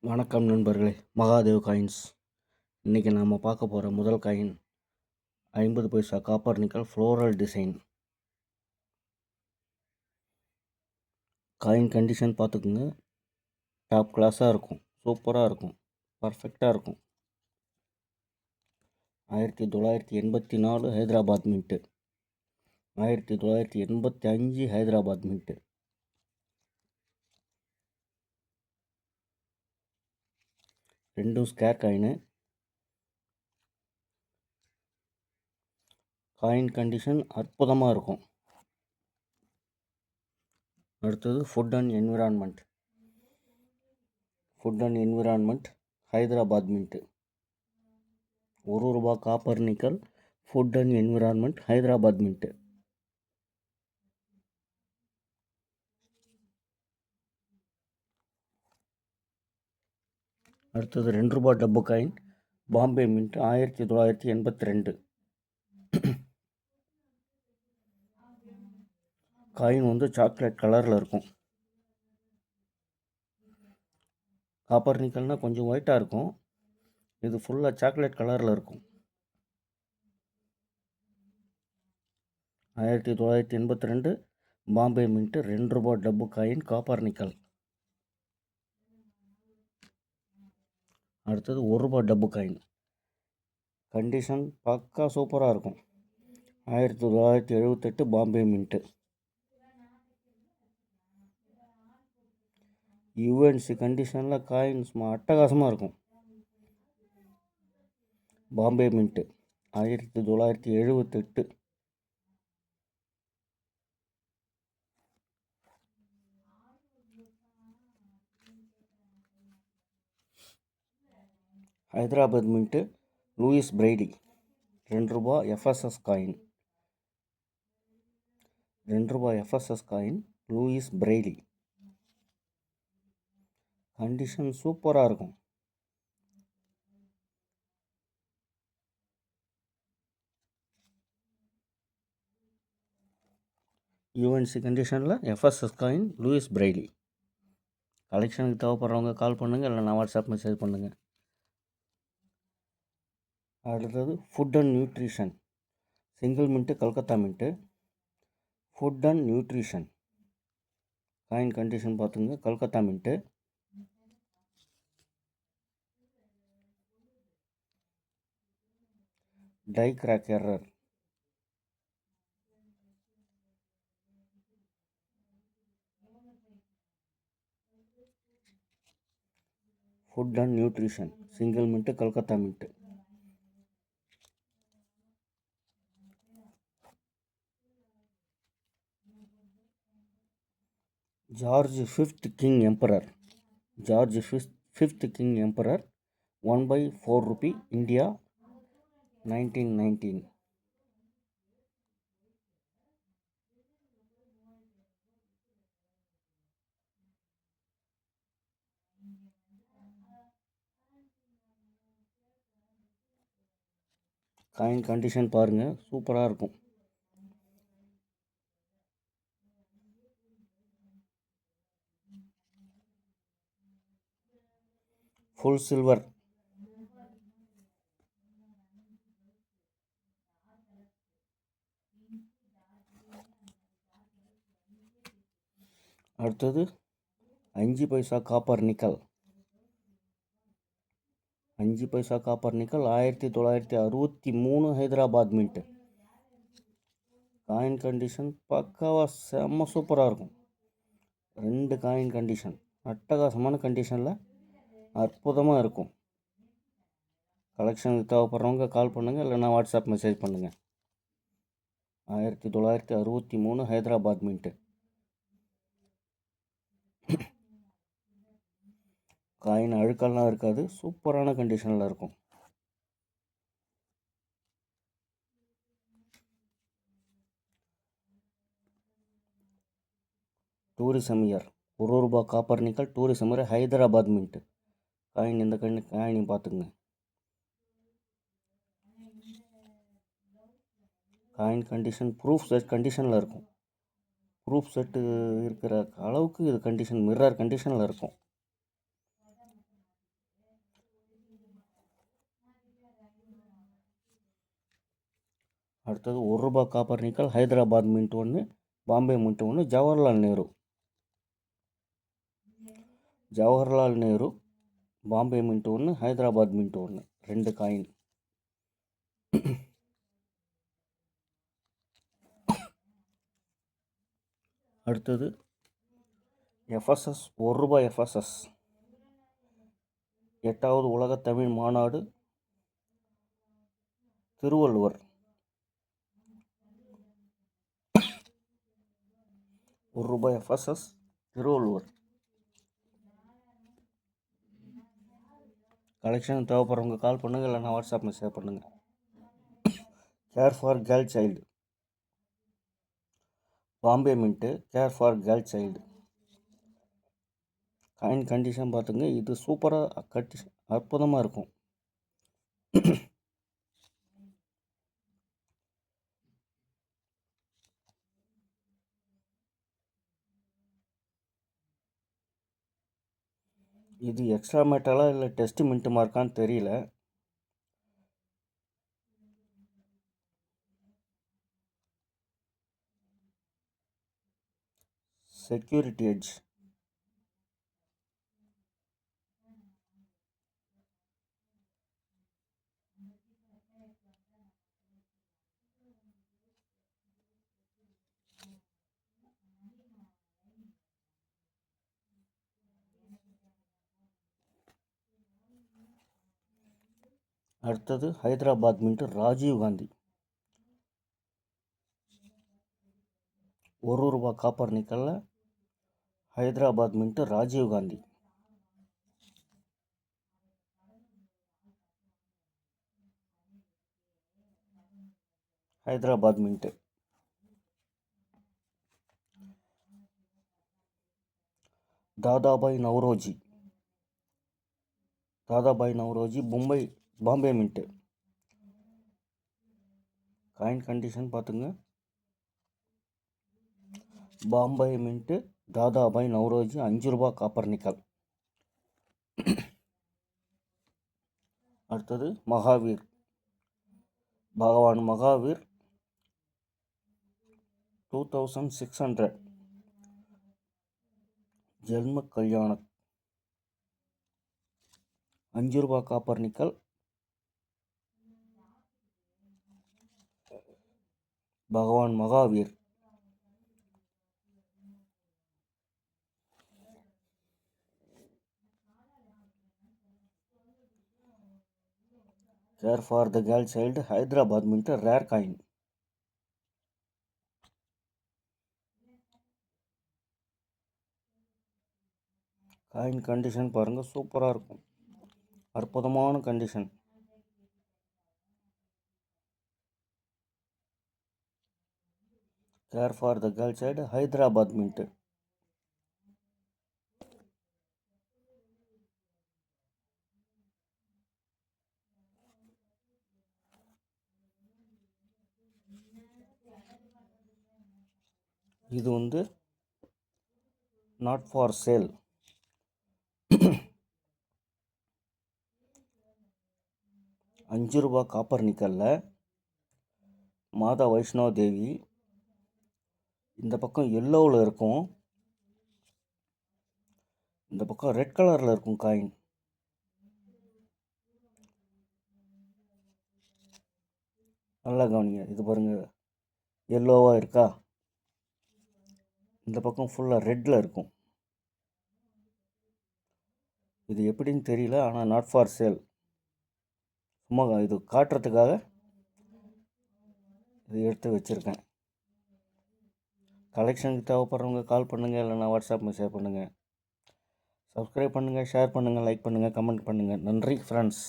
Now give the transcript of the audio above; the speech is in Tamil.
வணக்கம் நண்பர்களே, மகாதேவ் காயின்ஸ். இன்றைக்கி நாம் பார்க்க போகிற முதல் coin 50 paisa copper nickel floral design. Coin condition பார்த்துக்குங்க, டாப் கிளாஸாக இருக்கும், சூப்பராக இருக்கும், பர்ஃபெக்டாக இருக்கும். 1984 ஹைதராபாத் மின்ட்டு, 1985 ஹைதராபாத் மின்ட்டு. ரெண்டும் ஸ்கேர் காயின். காயின் கண்டிஷன் அற்புதமாக இருக்கும். அடுத்தது food and environment Hyderabad mint. ₹1 copper nickel food and environment Hyderabad mint. அடுத்தது ₹2 டப்பு coin Bombay mint 1982. Coin chocolate கலரில் இருக்கும். காப்பர் நிக்கல்னால் கொஞ்சம் ஒயிட்டாக இருக்கும், இது ஃபுல்லாக சாக்லேட் கலரில் இருக்கும். 1982 பாம்பே மின்ட்டு ₹2 டப்பு காயின் காப்பர் நிக்கல். அடுத்தது ₹1 டப்பு காயின். கண்டிஷன் பக்கா சூப்பராக இருக்கும். 1978 பாம்பே மின்ட்டு. யுஎன்சி கண்டிஷனில் காயின் சும்மா அட்டகாசமாக இருக்கும். Bombay mint 1978. Hyderabad mint Louis Braille ₹2 FSS coin. ₹2 FSS coin Louis Braille. Condition சூப்பராக இருக்கும். யுஎன்சி கண்டிஷனில் எஃப்எஸ்எஸ் காயின் லூயிஸ் பிரைலி. கலெக்ஷனுக்கு தேவைப்படுறவங்க கால் பண்ணுங்கள், இல்லைனா வாட்ஸ்அப் மெசேஜ் பண்ணுங்கள். அடுத்தது food and nutrition single mint Calcutta mint. Food and nutrition coin condition பார்த்துங்க, Calcutta mint. Die crack error. Food and nutrition single mint Calcutta mint. George fifth king emperor 1/4 rupee India 1919. Coin condition பாருங்கள், சூப்பராக இருக்கும். Full silver. அடுத்தது 5 paisa copper nickel. 5 paisa copper nickel 1963 Hyderabad mint. Coin condition பக்காவாக செம்ம சூப்பராக இருக்கும். 2 காயின் கண்டிஷன் அட்டகாசமான கண்டிஷனில் அற்புதமாக இருக்கும். கலெக்ஷனுக்கு தேவைப்படுறவங்க கால் பண்ணுங்கள், இல்லைனா வாட்ஸ்அப் மெசேஜ் பண்ணுங்கள். 1963 ஹைதராபாத் மின்ட்டு. காயின் அழுக்கெல்லாம் இருக்காது, சூப்பரான கண்டிஷனில் இருக்கும். Tourism year ₹1 copper nickel tourism year Hyderabad mint. Coin இந்த காயினையும் பார்த்துக்குங்க. காயின் கண்டிஷன் ப்ரூஃப் செட் கண்டிஷனில் இருக்கும். ப்ரூஃப் செட்டு இருக்கிற அளவுக்கு இது கண்டிஷன் மிரர் கண்டிஷனில் இருக்கும். அடுத்தது ₹1 காப்பர் நிக்கல் ஹைதராபாத் மின்ட் ஒன்று, பாம்பே மின்ட் ஒன்று, ஜவஹர்லால் நேரு பாம்பே மின்ட் ஒன்று, ஹைதராபாத் மின்ட் ஒன்று, 2 காயின். அடுத்தது எஃப்எஸ்எஸ் ₹1 எஃப்எஸ்எஸ் 8வது உலக தமிழ் மாநாடு திருவள்ளுவர். ₹1 எஃப்எஸ்எஸ் திருவள்ளுவர். கலெக்ஷன் தேவைப்படுறவங்க கால் பண்ணுங்கள், இல்லைனா வாட்ஸ்அப் மெசேஜ் பண்ணுங்கள். Care for girl child Bombay mint, care for girl child. Coin condition பார்த்துங்க, இது சூப்பராக அற்புதமாக இருக்கும். இது எக்ஸ்ட்ரா மெட்டலா இல்லை டெஸ்ட் மின்ட் மார்க்கான்னு தெரியல. Security edge. அடுத்தது ஹைதராபாத் மின்ட் ராஜீவ் காந்தி. ₹1 காப்பர் நிக்கல்ல Hyderabad mint Rajiv Gandhi. Hyderabad mint. Dadabhai Naoroji Bombay mint. Coin condition பார்த்துங்க, Bombay mint Dadabhai Naoroji ₹5 copper nickel. அடுத்தது மகாவீர், பகவான் மகாவீர் 2600 ஜென்ம கல்யாணக் ₹5 copper nickel. Bhagwan Mahavir. Care for the girl child Hyderabad mint rare coin. Coin condition பாருங்கள், சூப்பராக இருக்கும், அற்புதமான கண்டிஷன். Care for the girl child Hyderabad mint. இது நாட் ஃபார் சேல். ₹5 காப்பர் நிக்கல்ல மாதா வைஷ்ணவ தேவி. இந்த பக்கம் எல்லோவில் இருக்கும், இந்த பக்கம் ரெட் கலரில் இருக்கும் காயின். நல்லா கவனிங்க, இது பாருங்கள், எல்லோவாக இருக்கா, இந்த பக்கம் ஃபுல்லாக ரெட்டில் இருக்கும். இது எப்படின்னு தெரியல, ஆனால் நாட் ஃபார் சேல். சும்மா இது காட்டுறதுக்காக இது எடுத்து வச்சுருக்கேன். கலெக்ஷனுக்கு தேவைப்படுறவங்க கால் பண்ணுங்கள், இல்லைனா வாட்ஸ்அப் மெசேஜ் பண்ணுங்கள். சப்ஸ்கிரைப் பண்ணுங்கள், ஷேர் பண்ணுங்கள், லைக் பண்ணுங்கள், கமெண்ட் பண்ணுங்கள். நன்றி ஃப்ரெண்ட்ஸ்.